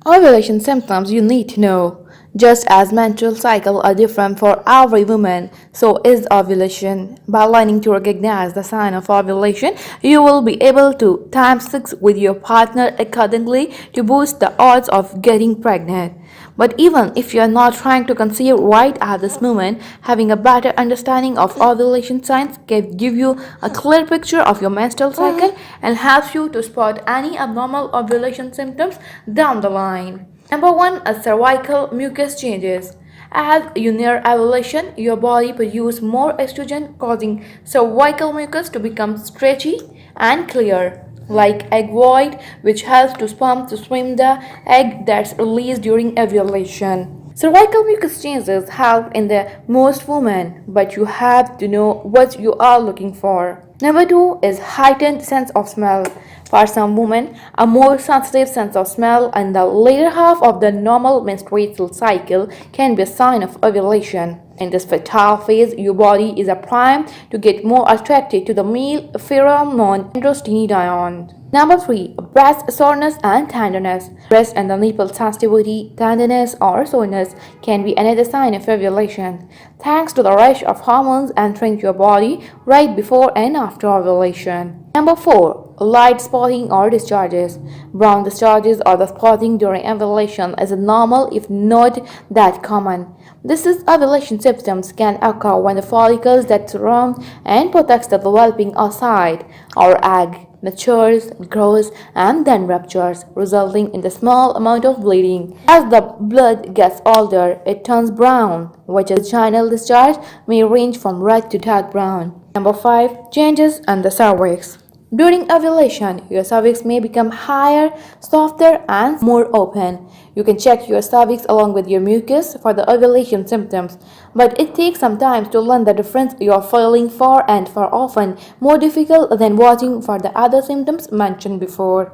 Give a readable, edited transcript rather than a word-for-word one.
Ovulation symptoms you need to know. Just as menstrual cycles are different for every woman, so is ovulation. By learning to recognize the sign of ovulation, you will be able to time sex with your partner accordingly to boost the odds of getting pregnant. But even if you are not trying to conceive right at this moment, having a better understanding of ovulation signs can give you a clear picture of your menstrual cycle and helps you to spot any abnormal ovulation symptoms down the line. Number one, a cervical mucus changes. As you near ovulation, your body produces more estrogen, causing cervical mucus to become stretchy and clear, like egg void, which helps to sperm to swim the egg that's released during ovulation. Cervical mucus changes help in the most women, but you have to know what you are looking for. Number two is heightened sense of smell. For some women, a more sensitive sense of smell in the later half of the normal menstrual cycle can be a sign of ovulation. In this fertile phase, your body is primed to get more attracted to the male pheromone androstenedione. Number 3. Breast soreness and tenderness. Breast and the nipple sensitivity, tenderness or soreness can be another sign of ovulation, thanks to the rush of hormones entering your body right before and after ovulation. Number 4. Light spotting or discharges. Brown discharges or the spotting during ovulation is normal if not that common. This is ovulation symptoms can occur when the follicles that surround and protects the developing oocyte or egg matures, grows, and then ruptures, resulting in the small amount of bleeding. As the blood gets older, it turns brown, which is vaginal discharge may range from red to dark brown. Number 5. Changes in the cervix. During ovulation, your cervix may become higher, softer, and more open. You can check your cervix along with your mucus for the ovulation symptoms, but it takes some time to learn the difference you are feeling for and for often more difficult than watching for the other symptoms mentioned before.